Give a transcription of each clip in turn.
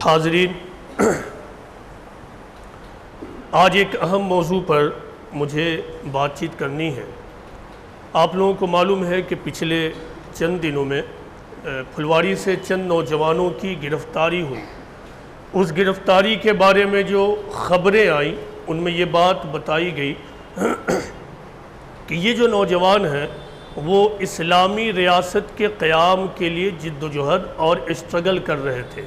حاضرین، آج ایک اہم موضوع پر مجھے بات چیت کرنی ہے۔ آپ لوگوں کو معلوم ہے کہ پچھلے چند دنوں میں پھلواری سے چند نوجوانوں کی گرفتاری ہوئی۔ اس گرفتاری کے بارے میں جو خبریں آئیں ان میں یہ بات بتائی گئی کہ یہ جو نوجوان ہیں وہ اسلامی ریاست کے قیام کے لیے جد و جہد اور اسٹرگل کر رہے تھے،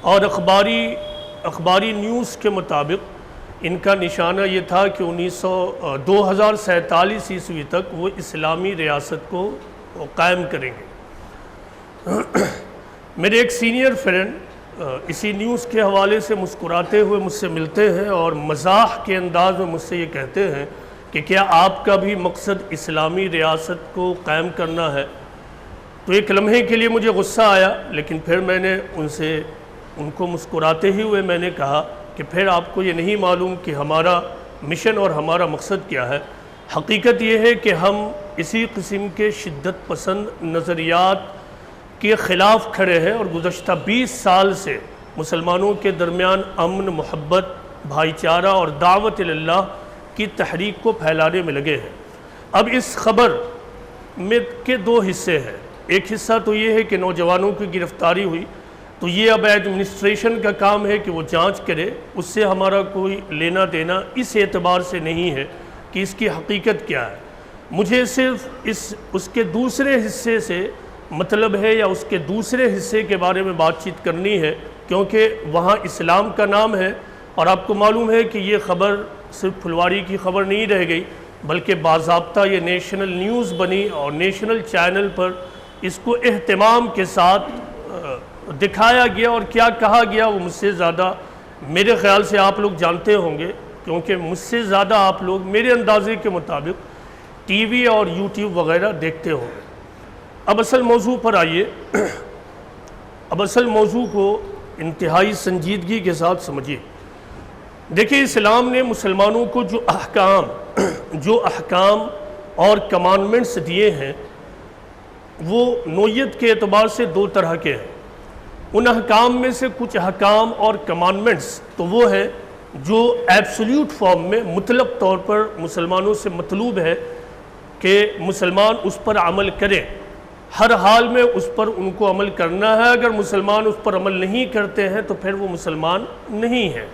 اور اخباری نیوز کے مطابق ان کا نشانہ یہ تھا کہ 2047 عیسوی تک وہ اسلامی ریاست کو قائم کریں گے۔ میرے ایک سینئر فرینڈ اسی نیوز کے حوالے سے مسکراتے ہوئے مجھ سے ملتے ہیں اور مزاح کے انداز میں مجھ سے یہ کہتے ہیں کہ کیا آپ کا بھی مقصد اسلامی ریاست کو قائم کرنا ہے؟ تو ایک لمحے کے لیے مجھے غصہ آیا، لیکن پھر میں نے ان کو مسکراتے ہی ہوئے میں نے کہا کہ پھر آپ کو یہ نہیں معلوم کہ ہمارا مشن اور ہمارا مقصد کیا ہے۔ حقیقت یہ ہے کہ ہم اسی قسم کے شدت پسند نظریات کے خلاف کھڑے ہیں اور گزشتہ 20 سال سے مسلمانوں کے درمیان امن، محبت، بھائی چارہ اور دعوت اللہ کی تحریک کو پھیلانے میں لگے ہیں۔ اب اس خبر میں کے دو حصے ہیں۔ ایک حصہ تو یہ ہے کہ نوجوانوں کی گرفتاری ہوئی، تو یہ اب ایڈمنسٹریشن کا کام ہے کہ وہ جانچ کرے، اس سے ہمارا کوئی لینا دینا اس اعتبار سے نہیں ہے کہ اس کی حقیقت کیا ہے۔ مجھے صرف اس کے دوسرے حصے سے مطلب ہے، یا اس کے دوسرے حصے کے بارے میں بات چیت کرنی ہے، کیونکہ وہاں اسلام کا نام ہے، اور آپ کو معلوم ہے کہ یہ خبر صرف پھلواری کی خبر نہیں رہ گئی، بلکہ باضابطہ یہ نیشنل نیوز بنی اور نیشنل چینل پر اس کو اہتمام کے ساتھ دکھایا گیا، اور کیا کہا گیا وہ مجھ سے زیادہ میرے خیال سے آپ لوگ جانتے ہوں گے، کیونکہ مجھ سے زیادہ آپ لوگ میرے اندازے کے مطابق ٹی وی اور یوٹیوب وغیرہ دیکھتے ہوں گے۔ اب اصل موضوع پر آئیے۔ اب اصل موضوع کو انتہائی سنجیدگی کے ساتھ سمجھیے۔ دیکھیں، اسلام نے مسلمانوں کو جو احکام اور کمانڈمنٹس دیے ہیں وہ نوعیت کے اعتبار سے دو طرح کے ہیں۔ ان احکام میں سے کچھ احکام اور کمانڈمنٹس تو وہ ہیں جو ایبسلیوٹ فارم میں مطلق طور پر مسلمانوں سے مطلوب ہے کہ مسلمان اس پر عمل کریں، ہر حال میں اس پر ان کو عمل کرنا ہے۔ اگر مسلمان اس پر عمل نہیں کرتے ہیں تو پھر وہ مسلمان نہیں ہیں،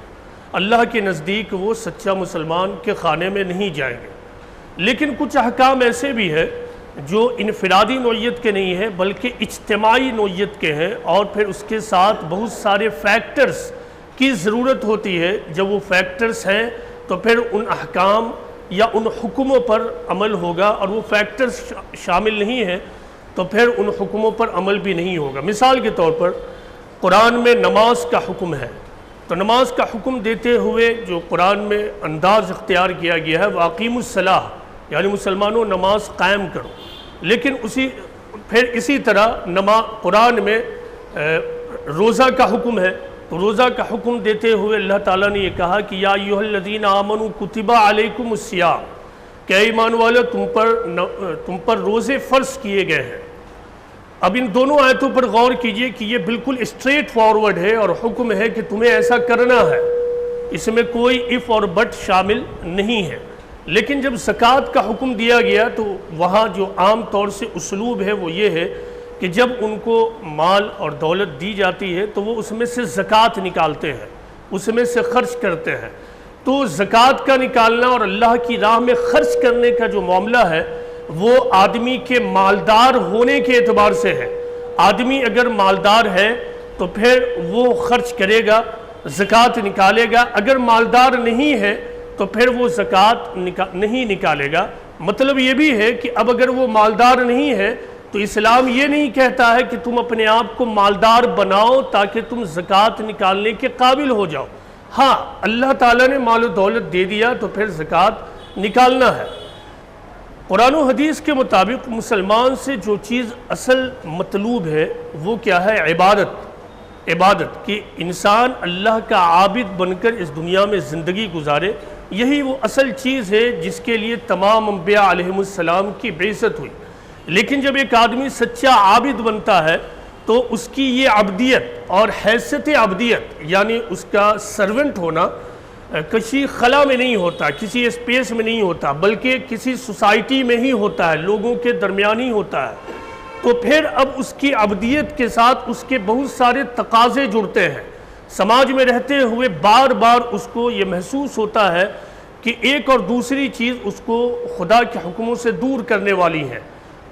اللہ کے نزدیک وہ سچا مسلمان کے خانے میں نہیں جائیں گے۔ لیکن کچھ احکام ایسے بھی ہیں جو انفرادی نوعیت کے نہیں ہیں بلکہ اجتماعی نوعیت کے ہیں، اور پھر اس کے ساتھ بہت سارے فیکٹرز کی ضرورت ہوتی ہے۔ جب وہ فیکٹرز ہیں تو پھر ان احکام یا ان حکموں پر عمل ہوگا، اور وہ فیکٹرز شامل نہیں ہیں تو پھر ان حکموں پر عمل بھی نہیں ہوگا۔ مثال کے طور پر قرآن میں نماز کا حکم ہے، تو نماز کا حکم دیتے ہوئے جو قرآن میں انداز اختیار کیا گیا ہے وَأَقِیمُوا الصَّلَاةَ، یعنی مسلمانوں نماز قائم کرو۔ لیکن پھر اسی طرح قرآن میں روزہ کا حکم ہے، تو روزہ کا حکم دیتے ہوئے اللہ تعالیٰ نے یہ کہا کہ یا ایھا الذین آمنوا کتب علیکم الصیام، کہ اے ایمان والو تم پر روزے فرض کیے گئے ہیں۔ اب ان دونوں آیتوں پر غور کیجئے کہ یہ بالکل اسٹریٹ فارورڈ ہے اور حکم ہے کہ تمہیں ایسا کرنا ہے، اس میں کوئی اف اور بٹ شامل نہیں ہے۔ لیکن جب زکوٰۃ کا حکم دیا گیا تو وہاں جو عام طور سے اسلوب ہے وہ یہ ہے کہ جب ان کو مال اور دولت دی جاتی ہے تو وہ اس میں سے زکوٰۃ نکالتے ہیں، اس میں سے خرچ کرتے ہیں۔ تو زکوٰۃ کا نکالنا اور اللہ کی راہ میں خرچ کرنے کا جو معاملہ ہے وہ آدمی کے مالدار ہونے کے اعتبار سے ہے۔ آدمی اگر مالدار ہے تو پھر وہ خرچ کرے گا، زکوٰۃ نکالے گا۔ اگر مالدار نہیں ہے تو پھر وہ زکوٰۃ نہیں نکالے گا۔ مطلب یہ بھی ہے کہ اب اگر وہ مالدار نہیں ہے تو اسلام یہ نہیں کہتا ہے کہ تم اپنے آپ کو مالدار بناؤ تاکہ تم زکوٰۃ نکالنے کے قابل ہو جاؤ۔ ہاں، اللہ تعالیٰ نے مال و دولت دے دیا تو پھر زکوٰۃ نکالنا ہے۔ قرآن و حدیث کے مطابق مسلمان سے جو چیز اصل مطلوب ہے وہ کیا ہے؟ عبادت، کہ انسان اللہ کا عابد بن کر اس دنیا میں زندگی گزارے۔ یہی وہ اصل چیز ہے جس کے لیے تمام انبیاء علیہم السلام کی بعثت ہوئی۔ لیکن جب ایک آدمی سچا عابد بنتا ہے تو اس کی یہ عبدیت اور حیثیت عبدیت یعنی اس کا سرونٹ ہونا کسی خلا میں نہیں ہوتا، کسی اسپیس میں نہیں ہوتا، بلکہ کسی سوسائٹی میں ہی ہوتا ہے، لوگوں کے درمیان ہی ہوتا ہے۔ تو پھر اب اس کی عبدیت کے ساتھ اس کے بہت سارے تقاضے جڑتے ہیں۔ سماج میں رہتے ہوئے بار بار اس کو یہ محسوس ہوتا ہے کہ ایک اور دوسری چیز اس کو خدا کے حکموں سے دور کرنے والی ہیں۔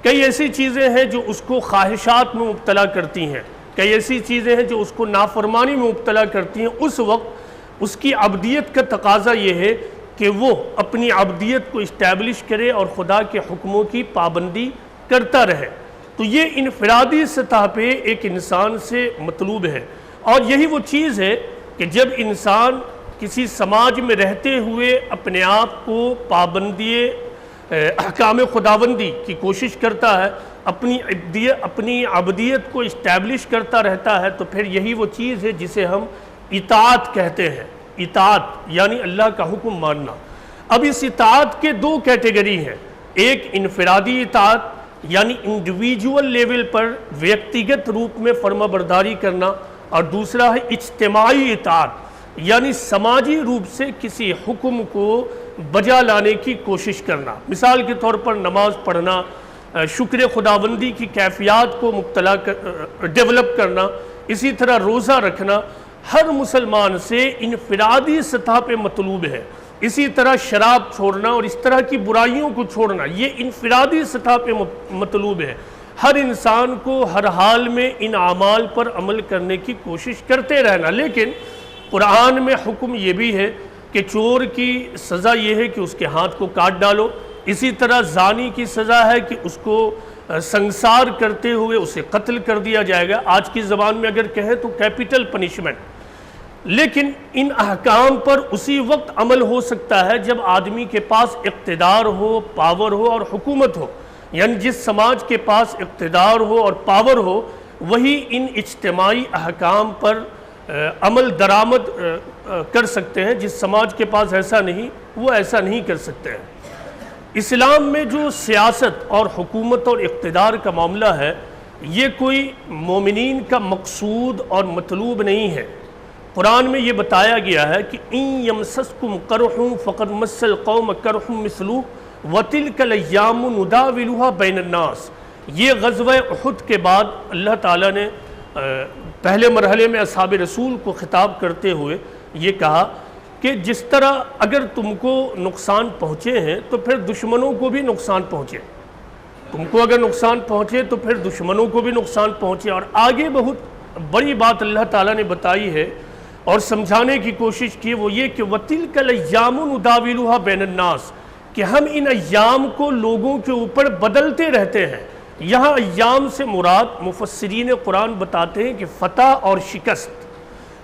کئی ایسی چیزیں ہیں جو اس کو خواہشات میں مبتلا کرتی ہیں، کئی ایسی چیزیں ہیں جو اس کو نافرمانی میں مبتلا کرتی ہیں۔ اس وقت اس کی عبدیت کا تقاضا یہ ہے کہ وہ اپنی عبدیت کو اسٹیبلش کرے اور خدا کے حکموں کی پابندی کرتا رہے۔ تو یہ انفرادی سطح پہ ایک انسان سے مطلوب ہے، اور یہی وہ چیز ہے کہ جب انسان کسی سماج میں رہتے ہوئے اپنے آپ کو پابندی احکام خداوندی کی کوشش کرتا ہے، اپنی عبدیت کو اسٹیبلش کرتا رہتا ہے، تو پھر یہی وہ چیز ہے جسے ہم اطاعت کہتے ہیں۔ اطاعت یعنی اللہ کا حکم ماننا۔ اب اس اطاعت کے دو کیٹیگری ہیں، ایک انفرادی اطاعت یعنی انڈیویجول لیول پر ویکتیگت روپ میں فرما برداری کرنا، اور دوسرا ہے اجتماعی اطاعت یعنی سماجی روپ سے کسی حکم کو بجا لانے کی کوشش کرنا۔ مثال کے طور پر نماز پڑھنا، شکر خداوندی کی کیفیات کو ڈیولپ کرنا، اسی طرح روزہ رکھنا ہر مسلمان سے انفرادی سطح پہ مطلوب ہے۔ اسی طرح شراب چھوڑنا اور اس طرح کی برائیوں کو چھوڑنا یہ انفرادی سطح پہ مطلوب ہے۔ ہر انسان کو ہر حال میں ان اعمال پر عمل کرنے کی کوشش کرتے رہنا۔ لیکن قرآن میں حکم یہ بھی ہے کہ چور کی سزا یہ ہے کہ اس کے ہاتھ کو کاٹ ڈالو، اسی طرح زانی کی سزا ہے کہ اس کو سنسار کرتے ہوئے اسے قتل کر دیا جائے گا، آج کی زبان میں اگر کہیں تو کیپٹل پنشمنٹ۔ لیکن ان احکام پر اسی وقت عمل ہو سکتا ہے جب آدمی کے پاس اقتدار ہو، پاور ہو اور حکومت ہو، یعنی جس سماج کے پاس اقتدار ہو اور پاور ہو وہی ان اجتماعی احکام پر عمل درآمد کر سکتے ہیں۔ جس سماج کے پاس ایسا نہیں وہ ایسا نہیں کر سکتے ہیں۔ اسلام میں جو سیاست اور حکومت اور اقتدار کا معاملہ ہے یہ کوئی مومنین کا مقصود اور مطلوب نہیں ہے۔ قرآن میں یہ بتایا گیا ہے کہ ان یمسسکم قرح فقد مس القوم قرح مثلہ وتلک الایام نداولها بین الناس۔ یہ غزوہ احد کے بعد اللہ تعالیٰ نے پہلے مرحلے میں اصحاب رسول کو خطاب کرتے ہوئے یہ کہا کہ جس طرح اگر تم کو نقصان پہنچے ہیں تو پھر دشمنوں کو بھی نقصان پہنچے، تم کو اگر نقصان پہنچے تو پھر دشمنوں کو بھی نقصان پہنچے۔ اور آگے بہت بڑی بات اللہ تعالیٰ نے بتائی ہے اور سمجھانے کی کوشش کی، وہ یہ کہ وَتِلْكَ الْأَيَّامُ نُدَاوِلُهَا بَيْنَ النَّاسِ، کہ ہم ان ایام کو لوگوں کے اوپر بدلتے رہتے ہیں۔ یہاں ایام سے مراد مفسرین قرآن بتاتے ہیں کہ فتح اور شکست،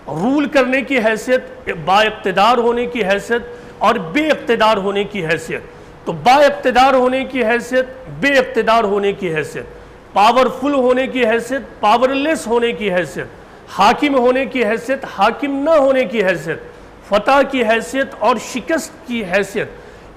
رول کرنے کی حیثیت، با اقتدار ہونے کی حیثیت اور بے اقتدار ہونے کی حیثیت۔ تو با اقتدار ہونے کی حیثیت، بے اقتدار ہونے کی حیثیت، پاورفل ہونے کی حیثیت، پاورلیس ہونے کی حیثیت، حاکم ہونے کی حیثیت، حاکم نہ ہونے کی حیثیت، فتح کی حیثیت اور شکست کی حیثیت،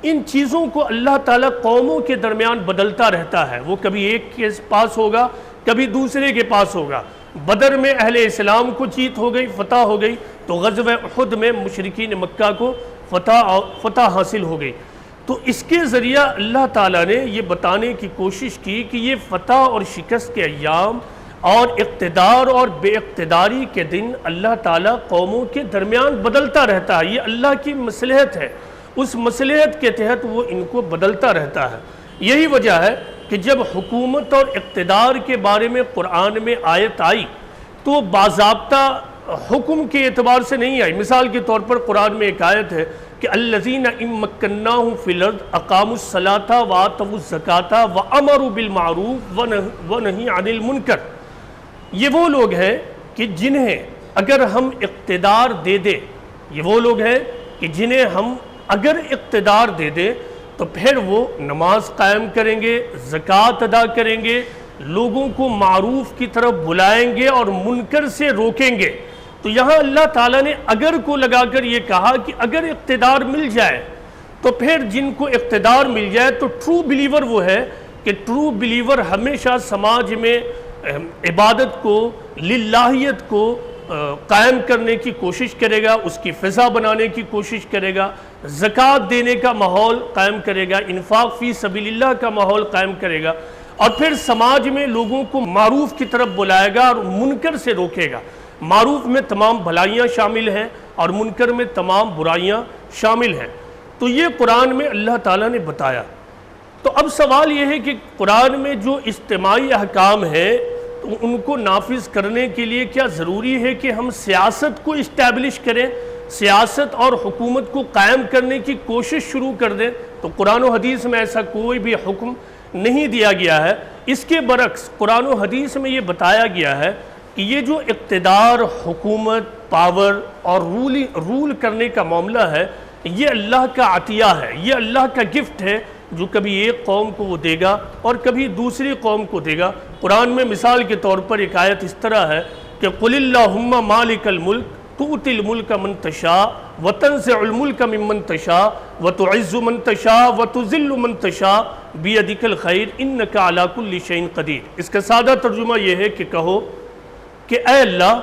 ان چیزوں کو اللہ تعالیٰ قوموں کے درمیان بدلتا رہتا ہے۔ وہ کبھی ایک کے پاس ہوگا، کبھی دوسرے کے پاس ہوگا۔ بدر میں اہل اسلام کو جیت ہو گئی، فتح ہو گئی، تو غزوہ احد میں مشرکین مکہ کو فتح حاصل ہو گئی۔ تو اس کے ذریعہ اللہ تعالیٰ نے یہ بتانے کی کوشش کی کہ یہ فتح اور شکست کے ایام اور اقتدار اور بے اقتداری کے دن اللہ تعالیٰ قوموں کے درمیان بدلتا رہتا ہے۔ یہ اللہ کی مصلحت ہے، اس مصلحت کے تحت وہ ان کو بدلتا رہتا ہے۔ یہی وجہ ہے کہ جب حکومت اور اقتدار کے بارے میں قرآن میں آیت آئی تو باضابطہ حکم کے اعتبار سے نہیں آئی۔ مثال کے طور پر قرآن میں ایک آیت ہے کہ الذین ان مکناہم فی الارض اقاموا الصلاۃ وآتوا الزکاۃ وامروا بالمعروف ونہوا عن المنکر۔ یہ وہ لوگ ہیں کہ جنہیں اگر ہم اقتدار دے دیں، یہ وہ لوگ ہیں کہ جنہیں ہم اگر اقتدار دے دیں تو پھر وہ نماز قائم کریں گے، زکوٰۃ ادا کریں گے، لوگوں کو معروف کی طرف بلائیں گے اور منکر سے روکیں گے۔ تو یہاں اللہ تعالیٰ نے اگر کو لگا کر یہ کہا کہ اگر اقتدار مل جائے تو پھر جن کو اقتدار مل جائے تو ٹرو بلیور وہ ہے کہ ٹرو بلیور ہمیشہ سماج میں عبادت کو، للہیت کو قائم کرنے کی کوشش کرے گا، اس کی فضا بنانے کی کوشش کرے گا، زکوٰۃ دینے کا ماحول قائم کرے گا، انفاق فی سبیل اللہ کا ماحول قائم کرے گا، اور پھر سماج میں لوگوں کو معروف کی طرف بلائے گا اور منکر سے روکے گا۔ معروف میں تمام بھلائیاں شامل ہیں اور منکر میں تمام برائیاں شامل ہیں۔ تو یہ قرآن میں اللہ تعالیٰ نے بتایا۔ تو اب سوال یہ ہے کہ قرآن میں جو اجتماعی احکام ہیں تو ان کو نافذ کرنے کے لیے کیا ضروری ہے کہ ہم سیاست کو اسٹیبلش کریں، سیاست اور حکومت کو قائم کرنے کی کوشش شروع کر دیں؟ تو قرآن و حدیث میں ایسا کوئی بھی حکم نہیں دیا گیا ہے۔ اس کے برعکس قرآن و حدیث میں یہ بتایا گیا ہے کہ یہ جو اقتدار، حکومت، پاور اور رول کرنے کا معاملہ ہے، یہ اللہ کا عطیہ ہے، یہ اللہ کا گفٹ ہے جو کبھی ایک قوم کو وہ دے گا اور کبھی دوسری قوم کو دے گا۔ قرآن میں مثال کے طور پر ایک آیت اس طرح ہے کہ قُلِ اللَّهُمَّ مَالِكَ الْمُلْكِ تُؤْتِي الْمُلْكَ مَن تَشَاءُ وَتَنزِعُ الْمُلْكَ مِمَّن تَشَاءُ وَتُعِزُّ مَن تَشَاءُ وَتُذِلُّ مَن تَشَاءُ بِيَدِكَ الْخَيْرُ إِنَّكَ عَلَى كُلِّ شَيْءٍ قَدِيرٌ۔ اس کا سادہ ترجمہ یہ ہے کہ کہو کہ اے اللہ،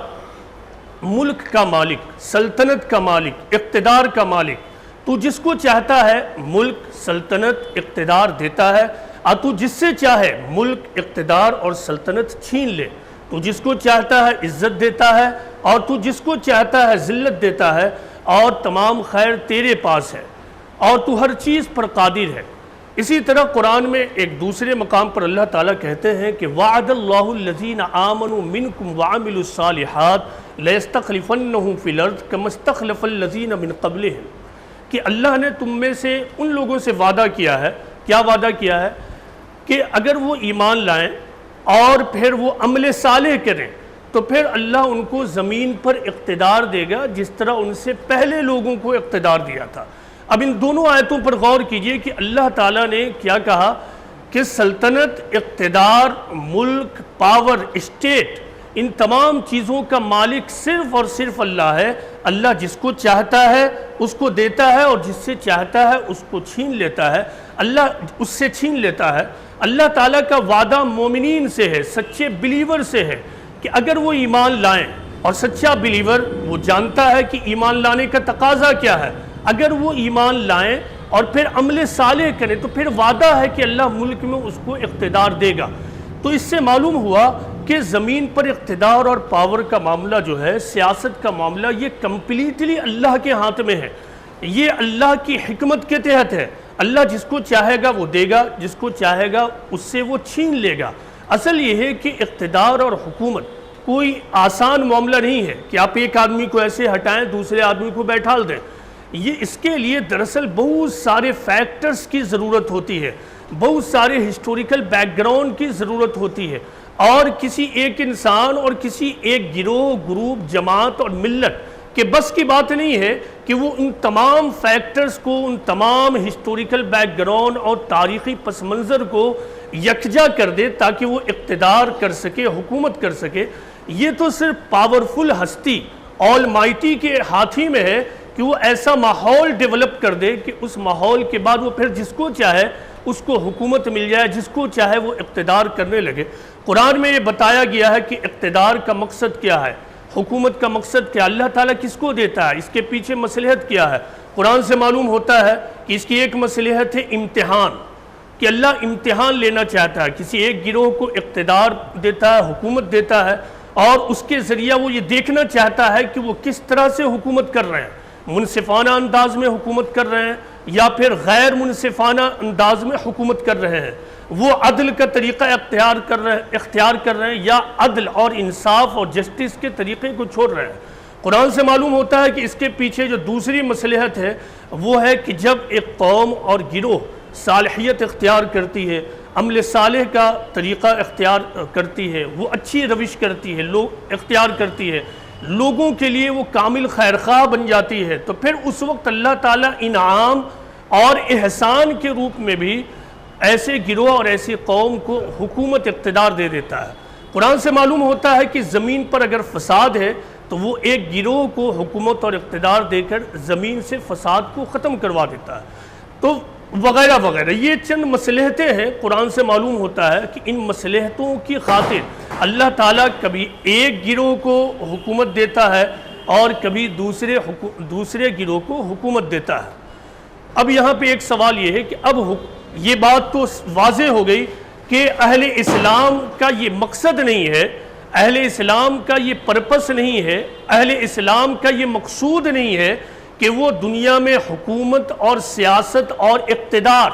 ملک کا مالک، سلطنت کا مالک، اقتدار کا مالک، تو جس کو چاہتا ہے ملک، سلطنت، اقتدار دیتا ہے، اور تو جس سے چاہے ملک، اقتدار اور سلطنت چھین لے۔ تو جس کو چاہتا ہے عزت دیتا ہے اور تو جس کو چاہتا ہے ذلت دیتا ہے، اور تمام خیر تیرے پاس ہے اور تو ہر چیز پر قادر ہے۔ اسی طرح قرآن میں ایک دوسرے مقام پر اللہ تعالیٰ کہتے ہیں کہ وعد اللہ الذین آمنوا منکم وعملوا الصالحات لیستخلفنہم فی الارض کما استخلف الذین من قبلہم، کہ اللہ نے تم میں سے ان لوگوں سے وعدہ کیا ہے۔ کیا وعدہ کیا ہے؟ کہ اگر وہ ایمان لائیں اور پھر وہ عمل صالح کریں تو پھر اللہ ان کو زمین پر اقتدار دے گا جس طرح ان سے پہلے لوگوں کو اقتدار دیا تھا۔ اب ان دونوں آیتوں پر غور کیجئے کہ اللہ تعالیٰ نے کیا کہا کہ سلطنت، اقتدار، ملک، پاور، اسٹیٹ، ان تمام چیزوں کا مالک صرف اور صرف اللہ ہے۔ اللہ جس کو چاہتا ہے اس کو دیتا ہے اور جس سے چاہتا ہے اس کو چھین لیتا ہے، اللہ اس سے چھین لیتا ہے۔ اللہ تعالیٰ کا وعدہ مومنین سے ہے، سچے بلیور سے ہے کہ اگر وہ ایمان لائیں، اور سچا بلیور وہ جانتا ہے کہ ایمان لانے کا تقاضا کیا ہے، اگر وہ ایمان لائیں اور پھر عمل صالح کریں تو پھر وعدہ ہے کہ اللہ ملک میں اس کو اقتدار دے گا۔ تو اس سے معلوم ہوا کہ زمین پر اقتدار اور پاور کا معاملہ جو ہے، سیاست کا معاملہ، یہ کمپلیٹلی اللہ کے ہاتھ میں ہے، یہ اللہ کی حکمت کے تحت ہے۔ اللہ جس کو چاہے گا وہ دے گا، جس کو چاہے گا اس سے وہ چھین لے گا۔ اصل یہ ہے کہ اقتدار اور حکومت کوئی آسان معاملہ نہیں ہے کہ آپ ایک آدمی کو ایسے ہٹائیں، دوسرے آدمی کو بیٹھال دیں۔ یہ اس کے لیے دراصل بہت سارے فیکٹرز کی ضرورت ہوتی ہے، بہت سارے ہسٹوریکل بیک گراؤنڈ کی ضرورت ہوتی ہے، اور کسی ایک انسان اور کسی ایک گروہ، گروپ، جماعت اور ملت کہ بس کی بات نہیں ہے کہ وہ ان تمام فیکٹرز کو، ان تمام ہسٹوریکل بیک گراؤنڈ اور تاریخی پس منظر کو یکجا کر دے تاکہ وہ اقتدار کر سکے، حکومت کر سکے۔ یہ تو صرف پاورفل ہستی آل مائٹی کے ہاتھی میں ہے کہ وہ ایسا ماحول ڈیولپ کر دے کہ اس ماحول کے بعد وہ پھر جس کو چاہے اس کو حکومت مل جائے، جس کو چاہے وہ اقتدار کرنے لگے۔ قرآن میں یہ بتایا گیا ہے کہ اقتدار کا مقصد کیا ہے، حکومت کا مقصد کیا، اللہ تعالیٰ کس کو دیتا ہے، اس کے پیچھے مصلحت کیا ہے۔ قرآن سے معلوم ہوتا ہے کہ اس کی ایک مصلحت ہے امتحان، کہ اللہ امتحان لینا چاہتا ہے، کسی ایک گروہ کو اقتدار دیتا ہے، حکومت دیتا ہے، اور اس کے ذریعہ وہ یہ دیکھنا چاہتا ہے کہ وہ کس طرح سے حکومت کر رہے ہیں، منصفانہ انداز میں حکومت کر رہے ہیں یا پھر غیر منصفانہ انداز میں حکومت کر رہے ہیں، وہ عدل کا طریقہ اختیار کر رہے ہیں یا عدل اور انصاف اور جسٹس کے طریقے کو چھوڑ رہے ہیں۔ قرآن سے معلوم ہوتا ہے کہ اس کے پیچھے جو دوسری مصلحت ہے وہ ہے کہ جب ایک قوم اور گروہ صالحیت اختیار کرتی ہے، عمل صالح کا طریقہ اختیار کرتی ہے، وہ اچھی روش کرتی ہے، لوگ اختیار کرتی ہے، لوگوں کے لیے وہ کامل خیرخواہ بن جاتی ہے، تو پھر اس وقت اللہ تعالیٰ انعام اور احسان کے روپ میں بھی ایسے گروہ اور ایسی قوم کو حکومت اقتدار دے دیتا ہے۔ قرآن سے معلوم ہوتا ہے کہ زمین پر اگر فساد ہے تو وہ ایک گروہ کو حکومت اور اقتدار دے کر زمین سے فساد کو ختم کروا دیتا ہے، تو وغیرہ وغیرہ۔ یہ چند مصلحتیں ہیں، قرآن سے معلوم ہوتا ہے کہ ان مصلحتوں کی خاطر اللہ تعالیٰ کبھی ایک گروہ کو حکومت دیتا ہے اور کبھی دوسرے گروہ کو حکومت دیتا ہے۔ اب یہاں پہ ایک سوال یہ ہے کہ اب یہ بات تو واضح ہو گئی کہ اہل اسلام کا یہ مقصد نہیں ہے، اہل اسلام کا یہ پرپس نہیں ہے، اہل اسلام کا یہ مقصود نہیں ہے کہ وہ دنیا میں حکومت اور سیاست اور اقتدار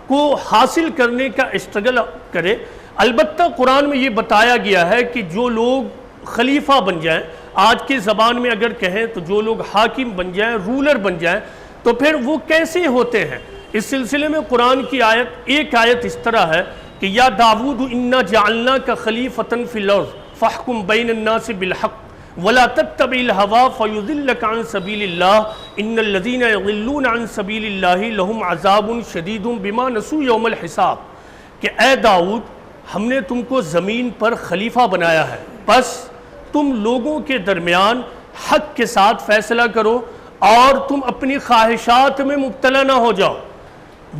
کو حاصل کرنے کا اسٹرگل کرے۔ البتہ قرآن میں یہ بتایا گیا ہے کہ جو لوگ خلیفہ بن جائیں، آج کی زبان میں اگر کہیں تو جو لوگ حاکم بن جائیں، رولر بن جائیں، تو پھر وہ کیسے ہوتے ہیں؟ اس سلسلے میں قرآن کی ایک آیت اس طرح ہے کہ یا داود انا جعلناک خلیفۃ فی الارض فاحکم بین الناس بالحق ولا تتبع الہوی فیضلک عن سبیل اللہ ان الذین یضلون عن سبیل اللہ لہم عذاب شدید بما نسوا یوم الحساب، کہ اے داؤد ہم نے تم کو زمین پر خلیفہ بنایا ہے، بس تم لوگوں کے درمیان حق کے ساتھ فیصلہ کرو اور تم اپنی خواہشات میں مبتلا نہ ہو جاؤ،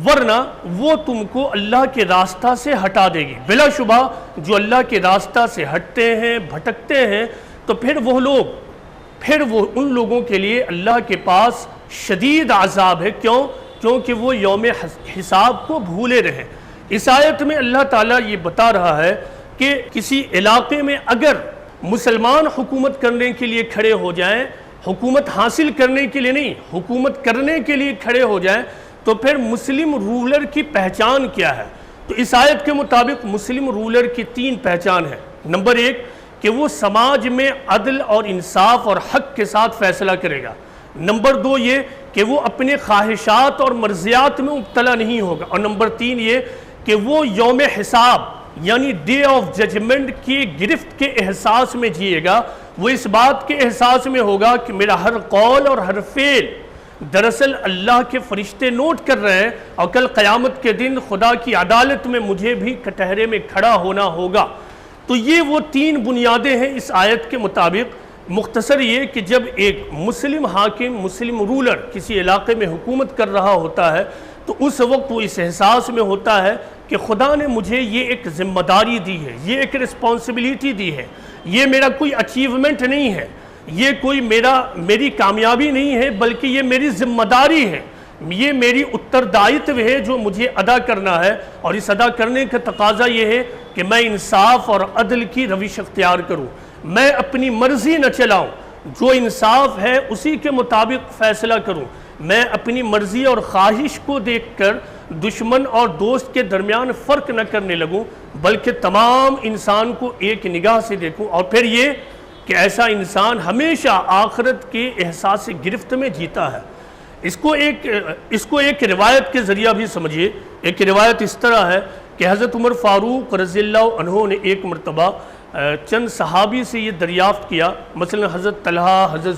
ورنہ وہ تم کو اللہ کے راستہ سے ہٹا دے گی۔ بلا شبہ جو اللہ کے راستہ سے ہٹتے ہیں، بھٹکتے ہیں، تو پھر وہ ان لوگوں کے لیے اللہ کے پاس شدید عذاب ہے۔ کیونکہ وہ یوم حساب کو بھولے رہے۔ اس آیت میں اللہ تعالیٰ یہ بتا رہا ہے کہ کسی علاقے میں اگر مسلمان حکومت کرنے کے لیے کھڑے ہو جائیں، حکومت حاصل کرنے کے لیے نہیں، حکومت کرنے کے لیے کھڑے ہو جائیں، تو پھر مسلم رولر کی پہچان کیا ہے؟ تو اس آیت کے مطابق مسلم رولر کی 3 پہچان ہے۔ نمبر 1 کہ وہ سماج میں عدل اور انصاف اور حق کے ساتھ فیصلہ کرے گا۔ نمبر 2 یہ کہ وہ اپنے خواہشات اور مرضیات میں مبتلا نہیں ہوگا۔ اور نمبر 3 یہ کہ وہ یوم حساب یعنی ڈے آف ججمنٹ کی گرفت کے احساس میں جیے گا۔ وہ اس بات کے احساس میں ہوگا کہ میرا ہر قول اور ہر فعل دراصل اللہ کے فرشتے نوٹ کر رہے ہیں، اور کل قیامت کے دن خدا کی عدالت میں مجھے بھی کٹہرے میں کھڑا ہونا ہوگا۔ تو یہ وہ 3 بنیادیں ہیں اس آیت کے مطابق۔ مختصر یہ کہ جب ایک مسلم حاکم، مسلم رولر کسی علاقے میں حکومت کر رہا ہوتا ہے تو اس وقت وہ اس احساس میں ہوتا ہے کہ خدا نے مجھے یہ ایک ذمہ داری دی ہے، یہ ایک رسپانسبلٹی دی ہے، یہ میرا کوئی اچیومنٹ نہیں ہے، یہ کوئی میری کامیابی نہیں ہے، بلکہ یہ میری ذمہ داری ہے، یہ میری اتردائیتو ہے جو مجھے ادا کرنا ہے۔ اور اس ادا کرنے کا تقاضا یہ ہے کہ میں انصاف اور عدل کی روش اختیار کروں، میں اپنی مرضی نہ چلاؤں، جو انصاف ہے اسی کے مطابق فیصلہ کروں، میں اپنی مرضی اور خواہش کو دیکھ کر دشمن اور دوست کے درمیان فرق نہ کرنے لگوں، بلکہ تمام انسان کو ایک نگاہ سے دیکھوں۔ اور پھر یہ کہ ایسا انسان ہمیشہ آخرت کے احساس گرفت میں جیتا ہے۔ اس کو ایک روایت کے ذریعہ بھی سمجھیے۔ ایک روایت اس طرح ہے کہ حضرت عمر فاروق رضی اللہ عنہ نے ایک مرتبہ چند صحابی سے یہ دریافت کیا، مثلا حضرت طلحہ، حضرت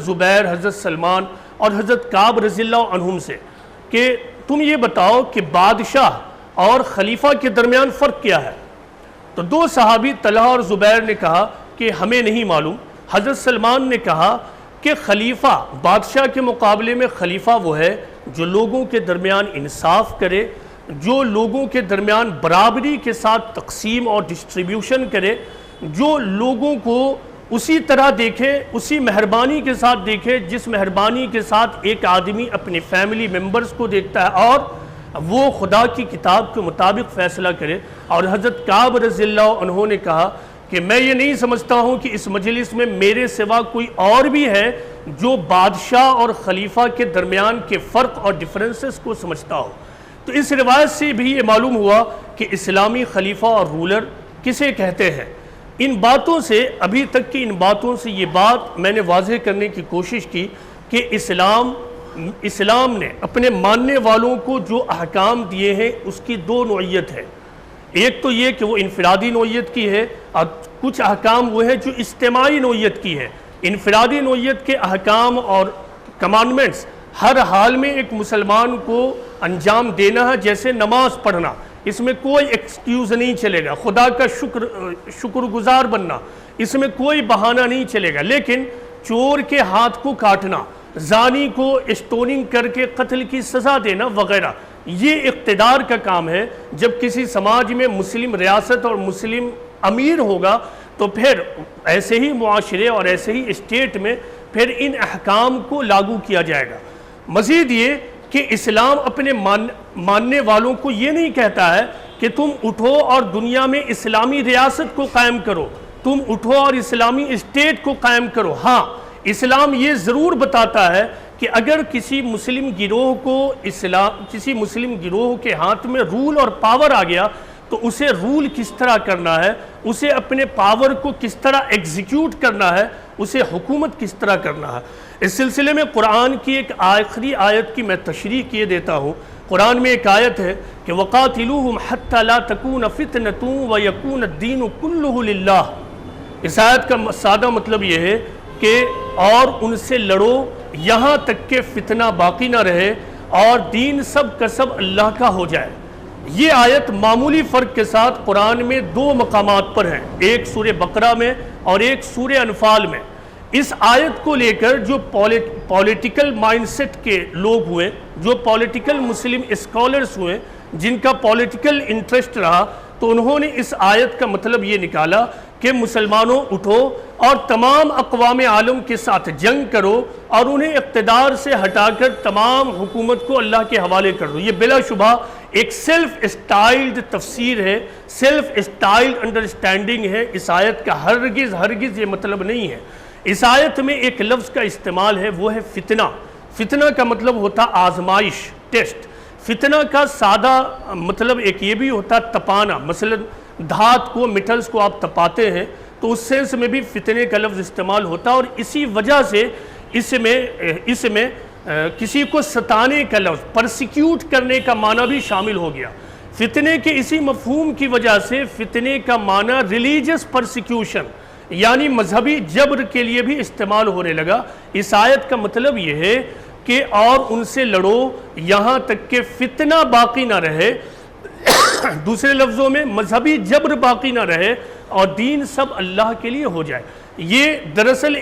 زبیر، حضرت سلمان اور حضرت کعب رضی اللہ عنہم سے، کہ تم یہ بتاؤ کہ بادشاہ اور خلیفہ کے درمیان فرق کیا ہے؟ تو 2 صحابی طلحہ اور زبیر نے کہا کہ ہمیں نہیں معلوم۔ حضرت سلمان نے کہا کہ خلیفہ، بادشاہ کے مقابلے میں خلیفہ وہ ہے جو لوگوں کے درمیان انصاف کرے، جو لوگوں کے درمیان برابری کے ساتھ تقسیم اور ڈسٹریبیوشن کرے، جو لوگوں کو اسی طرح دیکھے، اسی مہربانی کے ساتھ دیکھے جس مہربانی کے ساتھ ایک آدمی اپنے فیملی ممبرز کو دیکھتا ہے، اور وہ خدا کی کتاب کے مطابق فیصلہ کرے۔ اور حضرت کعب رضی اللہ عنہ نے کہا کہ میں یہ نہیں سمجھتا ہوں کہ اس مجلس میں میرے سوا کوئی اور بھی ہے جو بادشاہ اور خلیفہ کے درمیان کے فرق اور ڈیفرنسز کو سمجھتا ہو۔ تو اس روایت سے بھی یہ معلوم ہوا کہ اسلامی خلیفہ اور رولر کسے کہتے ہیں۔ ان باتوں سے، ابھی تک کی ان باتوں سے یہ بات میں نے واضح کرنے کی کوشش کی کہ اسلام نے اپنے ماننے والوں کو جو احکام دیے ہیں اس کی 2 نوعیت ہے۔ ایک تو یہ کہ وہ انفرادی نوعیت کی ہے، اور کچھ احکام وہ ہیں جو اجتماعی نوعیت کی ہے۔ انفرادی نوعیت کے احکام اور کمانڈمنٹس ہر حال میں ایک مسلمان کو انجام دینا ہے، جیسے نماز پڑھنا، اس میں کوئی ایکسکیوز نہیں چلے گا، خدا کا شکر گزار بننا، اس میں کوئی بہانہ نہیں چلے گا۔ لیکن چور کے ہاتھ کو کاٹنا، زانی کو اسٹوننگ کر کے قتل کی سزا دینا وغیرہ، یہ اقتدار کا کام ہے۔ جب کسی سماج میں مسلم ریاست اور مسلم امیر ہوگا تو پھر ایسے ہی معاشرے اور ایسے ہی اسٹیٹ میں پھر ان احکام کو لاگو کیا جائے گا۔ مزید یہ کہ اسلام اپنے ماننے والوں کو یہ نہیں کہتا ہے کہ تم اٹھو اور دنیا میں اسلامی ریاست کو قائم کرو، تم اٹھو اور اسلامی اسٹیٹ کو قائم کرو۔ ہاں، اسلام یہ ضرور بتاتا ہے کہ اگر کسی مسلم گروہ کے ہاتھ میں رول اور پاور آ گیا تو اسے رول کس طرح کرنا ہے، اسے اپنے پاور کو کس طرح ایگزیکیوٹ کرنا ہے، اسے حکومت کس طرح کرنا ہے۔ اس سلسلے میں قرآن کی ایک آخری آیت کی میں تشریح کیے دیتا ہوں۔ قرآن میں ایک آیت ہے کہ وَقَاتِلُوهُمْ حَتَّى لَا تَكُونَ فِتْنَةٌ وَيَكُونَ الدِّينُ كُلُّهُ لِلَّهِ۔ اس آیت کا سادہ مطلب یہ ہے کہ اور ان سے لڑو یہاں تک کہ فتنہ باقی نہ رہے اور دین سب کا سب اللہ کا ہو جائے۔ یہ آیت معمولی فرق کے ساتھ قرآن میں 2 مقامات پر ہیں، ایک سورہ بقرہ میں اور ایک سورہ انفال میں۔ اس آیت کو لے کر جو پولیٹیکل مائنڈ سیٹ کے لوگ ہوئے، جو پولیٹیکل مسلم اسکالرز ہوئے، جن کا پولیٹیکل انٹرسٹ رہا، تو انہوں نے اس آیت کا مطلب یہ نکالا کہ مسلمانوں اٹھو اور تمام اقوام عالم کے ساتھ جنگ کرو اور انہیں اقتدار سے ہٹا کر تمام حکومت کو اللہ کے حوالے کر دو۔ یہ بلا شبہ ایک سیلف اسٹائلڈ تفسیر ہے، سیلف اسٹائلڈ انڈرسٹینڈنگ ہے۔ اس آیت کا ہرگز یہ مطلب نہیں ہے۔ اس آیت میں ایک لفظ کا استعمال ہے، وہ ہے فتنہ۔ فتنہ کا مطلب ہوتا آزمائش، ٹیسٹ۔ فتنہ کا سادہ مطلب ایک یہ بھی ہوتا تپانا، مثلا دھات کو، میٹلز کو آپ تپاتے ہیں تو اس سینس میں بھی فتنے کا لفظ استعمال ہوتا، اور اسی وجہ سے اس میں کسی کو ستانے کا لفظ، پرسیکیوٹ کرنے کا معنی بھی شامل ہو گیا۔ فتنے کے اسی مفہوم کی وجہ سے فتنے کا معنی ریلیجس پرسیکیوشن یعنی مذہبی جبر کے لیے بھی استعمال ہونے لگا۔ اس آیت کا مطلب یہ ہے کہ اور ان سے لڑو یہاں تک کہ فتنہ باقی نہ رہے، دوسرے لفظوں میں مذہبی جبر باقی نہ رہے اور دین سب اللہ کے لیے ہو جائے۔ یہ دراصل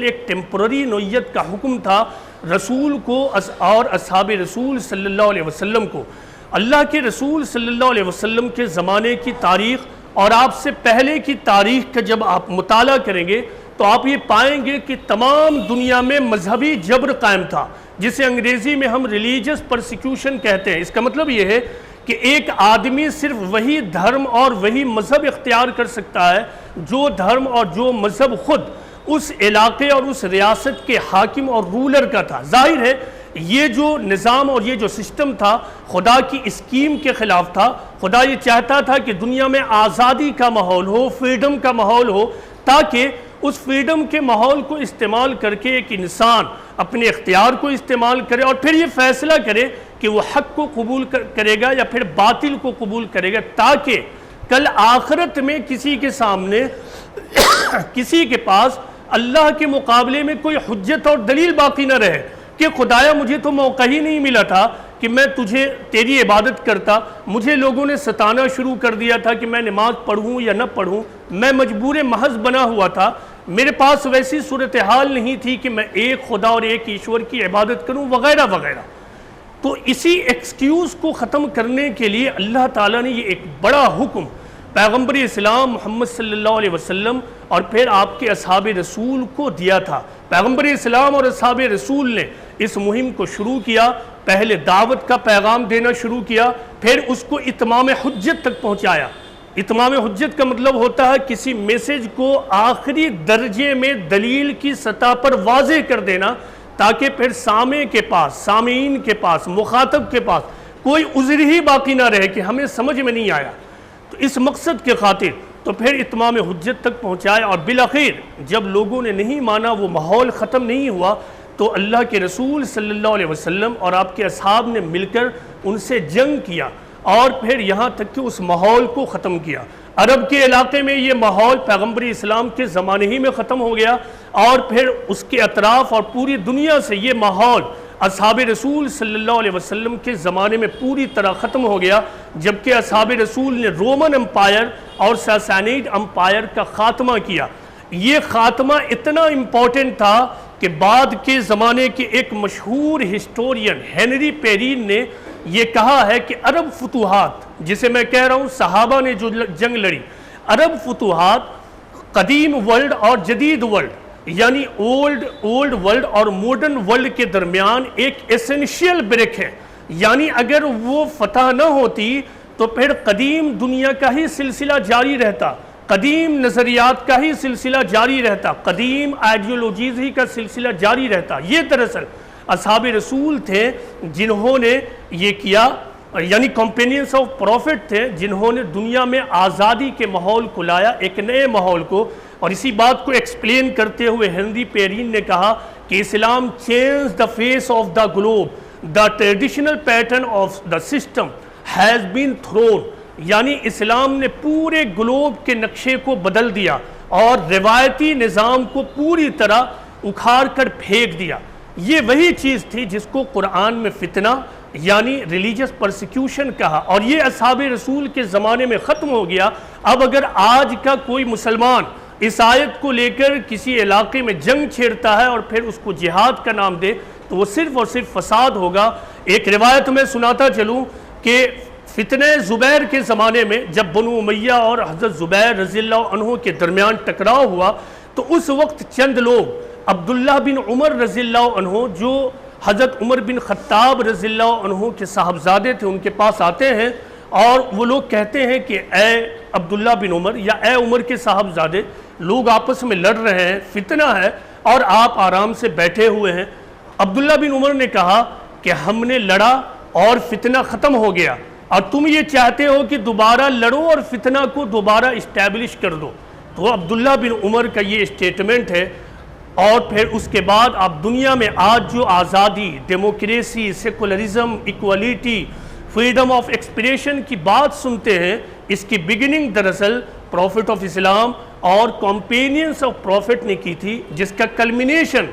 ایک ٹیمپرری نوعیت کا حکم تھا رسول کو اور اصحاب رسول صلی اللہ علیہ وسلم کو۔ اللہ کے رسول صلی اللہ علیہ وسلم کے زمانے کی تاریخ اور آپ سے پہلے کی تاریخ کا جب آپ مطالعہ کریں گے تو آپ یہ پائیں گے کہ تمام دنیا میں مذہبی جبر قائم تھا، جسے انگریزی میں ہم ریلیجس پرسیکیوشن کہتے ہیں۔ اس کا مطلب یہ ہے کہ ایک آدمی صرف وہی دھرم اور وہی مذہب اختیار کر سکتا ہے جو دھرم اور جو مذہب خود اس علاقے اور اس ریاست کے حاکم اور رولر کا تھا۔ ظاہر ہے یہ جو نظام اور یہ جو سسٹم تھا خدا کی اسکیم کے خلاف تھا۔ خدا یہ چاہتا تھا کہ دنیا میں آزادی کا ماحول ہو، فریڈم کا ماحول ہو، تاکہ اس فریڈم کے ماحول کو استعمال کر کے ایک انسان اپنے اختیار کو استعمال کرے اور پھر یہ فیصلہ کرے کہ وہ حق کو قبول کرے گا یا پھر باطل کو قبول کرے گا، تاکہ کل آخرت میں کسی کے سامنے کسی کے پاس اللہ کے مقابلے میں کوئی حجت اور دلیل باقی نہ رہے کہ خدایا مجھے تو موقع ہی نہیں ملا تھا کہ میں تیری عبادت کرتا، مجھے لوگوں نے ستانا شروع کر دیا تھا کہ میں نماز پڑھوں یا نہ پڑھوں، میں مجبور محض بنا ہوا تھا، میرے پاس ویسی صورتحال نہیں تھی کہ میں ایک خدا اور ایک ایشور کی عبادت کروں وغیرہ وغیرہ۔ تو اسی ایکسکیوز کو ختم کرنے کے لیے اللہ تعالیٰ نے یہ ایک بڑا حکم پیغمبر اسلام محمد صلی اللہ علیہ وسلم اور پھر آپ کے اصحاب رسول کو دیا تھا۔ پیغمبر اسلام اور اصحاب رسول نے اس مہم کو شروع کیا، پہلے دعوت کا پیغام دینا شروع کیا، پھر اس کو اتمام حجت تک پہنچایا۔ اتمام حجت کا مطلب ہوتا ہے کسی میسیج کو آخری درجے میں دلیل کی سطح پر واضح کر دینا، تاکہ پھر سامع کے پاس، سامعین کے پاس، مخاطب کے پاس کوئی عذر ہی باقی نہ رہے کہ ہمیں سمجھ میں نہیں آیا۔ تو اس مقصد کے خاطر تو پھر اتمام حجت تک پہنچائے، اور بالآخر جب لوگوں نے نہیں مانا، وہ ماحول ختم نہیں ہوا، تو اللہ کے رسول صلی اللہ علیہ وسلم اور آپ کے اصحاب نے مل کر ان سے جنگ کیا اور پھر یہاں تک کہ اس ماحول کو ختم کیا۔ عرب کے علاقے میں یہ ماحول پیغمبر اسلام کے زمانے ہی میں ختم ہو گیا، اور پھر اس کے اطراف اور پوری دنیا سے یہ ماحول اصحاب رسول صلی اللہ علیہ وسلم کے زمانے میں پوری طرح ختم ہو گیا، جبکہ اصحاب رسول نے رومن امپائر اور ساسانیڈ امپائر کا خاتمہ کیا۔ یہ خاتمہ اتنا امپورٹنٹ تھا کہ بعد کے زمانے کے ایک مشہور ہسٹورین ہنری پیرین نے یہ کہا ہے کہ عرب فتوحات، جسے میں کہہ رہا ہوں صحابہ نے جو جنگ لڑی، عرب فتوحات قدیم ورلڈ اور جدید ورلڈ یعنی اولڈ ورلڈ اور ماڈرن ورلڈ کے درمیان ایک ایسنشیل بریک ہے، یعنی اگر وہ فتح نہ ہوتی تو پھر قدیم دنیا کا ہی سلسلہ جاری رہتا، قدیم نظریات کا ہی سلسلہ جاری رہتا، قدیم آئیڈیولوجیز ہی کا سلسلہ جاری رہتا۔ یہ دراصل اصحاب رسول تھے جنہوں نے یہ کیا، یعنی کمپینینز آف پروفٹ تھے جنہوں نے دنیا میں آزادی کے ماحول کو لایا، ایک نئے ماحول کو۔ اور اسی بات کو ایکسپلین کرتے ہوئے ہنری پیرین نے کہا کہ اسلام change the face of the globe, the traditional pattern of the system has been thrown, یعنی اسلام نے پورے گلوب کے نقشے کو بدل دیا اور روایتی نظام کو پوری طرح اکھاڑ کر پھینک دیا۔ یہ وہی چیز تھی جس کو قرآن میں فتنہ یعنی ریلیجس پرسیکیوشن کہا، اور یہ اصحاب رسول کے زمانے میں ختم ہو گیا۔ اب اگر آج کا کوئی مسلمان اس آیت کو لے کر کسی علاقے میں جنگ چھیڑتا ہے اور پھر اس کو جہاد کا نام دے تو وہ صرف اور صرف فساد ہوگا۔ ایک روایت میں سناتا چلوں کہ فتنہ زبیر کے زمانے میں جب بنو امیہ اور حضرت زبیر رضی اللہ عنہ کے درمیان ٹکراؤ ہوا تو اس وقت چند لوگ عبداللہ بن عمر رضی اللہ عنہ جو حضرت عمر بن خطاب رضی اللہ عنہ کے صاحبزادے تھے ان کے پاس آتے ہیں اور وہ لوگ کہتے ہیں کہ اے عبداللہ بن عمر یا اے عمر کے صاحبزادے، لوگ آپس میں لڑ رہے ہیں، فتنہ ہے اور آپ آرام سے بیٹھے ہوئے ہیں۔ عبداللہ بن عمر نے کہا کہ ہم نے لڑا اور فتنہ ختم ہو گیا، اور تم یہ چاہتے ہو کہ دوبارہ لڑو اور فتنہ کو دوبارہ اسٹیبلش کر دو۔ تو عبداللہ بن عمر کا یہ اسٹیٹمنٹ ہے۔ اور پھر اس کے بعد آپ دنیا میں آج جو آزادی، democracy, secularism, equality, freedom of expression کی بات سنتے ہیں، اس کی بگننگ دراصل پروفٹ آف اسلام اور کمپینینز آف پروفٹ نے کی تھی، جس کا کلمینیشن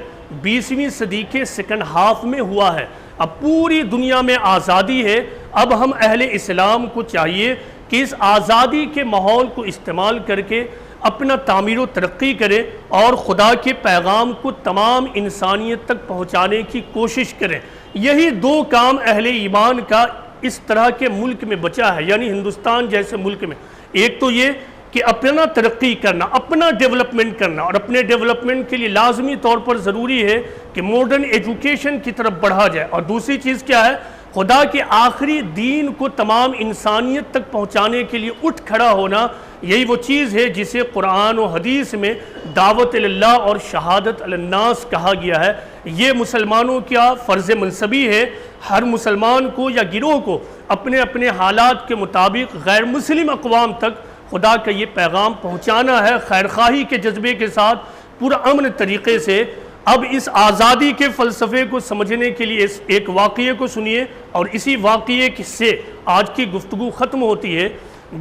20ویں صدی کے سیکنڈ ہاف میں ہوا ہے۔ اب پوری دنیا میں آزادی ہے۔ اب ہم اہل اسلام کو چاہیے کہ اس آزادی کے ماحول کو استعمال کر کے اپنا تعمیر و ترقی کریں اور خدا کے پیغام کو تمام انسانیت تک پہنچانے کی کوشش کریں۔ یہی دو کام اہل ایمان کا اس طرح کے ملک میں بچا ہے، یعنی ہندوستان جیسے ملک میں۔ ایک تو یہ کہ اپنا ترقی کرنا، اپنا ڈیولپمنٹ کرنا، اور اپنے ڈیولپمنٹ کے لیے لازمی طور پر ضروری ہے کہ ماڈرن ایجوکیشن کی طرف بڑھا جائے، اور دوسری چیز کیا ہے، خدا کے آخری دین کو تمام انسانیت تک پہنچانے کے لیے اٹھ کھڑا ہونا۔ یہی وہ چیز ہے جسے قرآن و حدیث میں دعوت اللہ اور شہادت الناس کہا گیا ہے۔ یہ مسلمانوں کا فرض منصبی ہے، ہر مسلمان کو یا گروہ کو اپنے اپنے حالات کے مطابق غیر مسلم اقوام تک خدا کا یہ پیغام پہنچانا ہے، خیرخواہی کے جذبے کے ساتھ، پرامن طریقے سے۔ اب اس آزادی کے فلسفے کو سمجھنے کے لیے ایک واقعے کو سنیے، اور اسی واقعے سے آج کی گفتگو ختم ہوتی ہے۔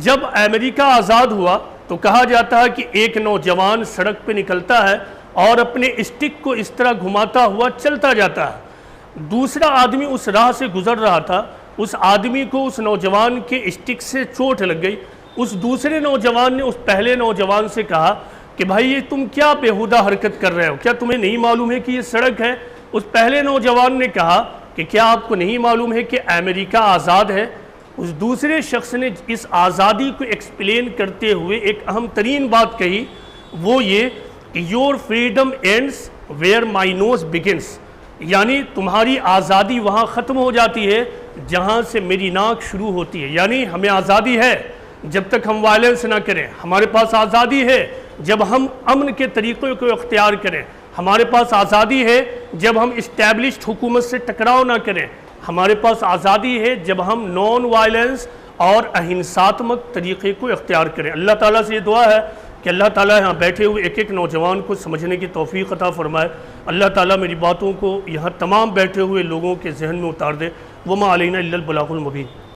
جب امریکہ آزاد ہوا تو کہا جاتا ہے کہ ایک نوجوان سڑک پہ نکلتا ہے اور اپنے اسٹک کو اس طرح گھماتا ہوا چلتا جاتا ہے۔ دوسرا آدمی اس راہ سے گزر رہا تھا، اس آدمی کو اس نوجوان کے اسٹک سے چوٹ لگ گئی۔ اس دوسرے نوجوان نے اس پہلے نوجوان سے کہا کہ بھائی یہ تم کیا بےہودہ حرکت کر رہے ہو، کیا تمہیں نہیں معلوم ہے کہ یہ سڑک ہے؟ اس پہلے نوجوان نے کہا کہ کیا آپ کو نہیں معلوم ہے کہ امریکہ آزاد ہے؟ اس دوسرے شخص نے اس آزادی کو ایکسپلین کرتے ہوئے ایک اہم ترین بات کہی، وہ یہ کہ your freedom ends where my nose begins, یعنی تمہاری آزادی وہاں ختم ہو جاتی ہے جہاں سے میری ناک شروع ہوتی ہے۔ یعنی ہمیں آزادی ہے جب تک ہم وائلنس نہ کریں، ہمارے پاس آزادی ہے جب ہم امن کے طریقوں کو اختیار کریں، ہمارے پاس آزادی ہے جب ہم اسٹیبلشڈ حکومت سے ٹکراؤ نہ کریں، ہمارے پاس آزادی ہے جب ہم نان وائلنس اور اہنساتمک طریقے کو اختیار کریں۔ اللہ تعالیٰ سے یہ دعا ہے کہ اللہ تعالیٰ یہاں بیٹھے ہوئے ایک ایک نوجوان کو سمجھنے کی توفیق عطا فرمائے۔ اللہ تعالیٰ میری باتوں کو یہاں تمام بیٹھے ہوئے لوگوں کے ذہن میں اتار دے۔ وما علینا الا البلاغ المبین۔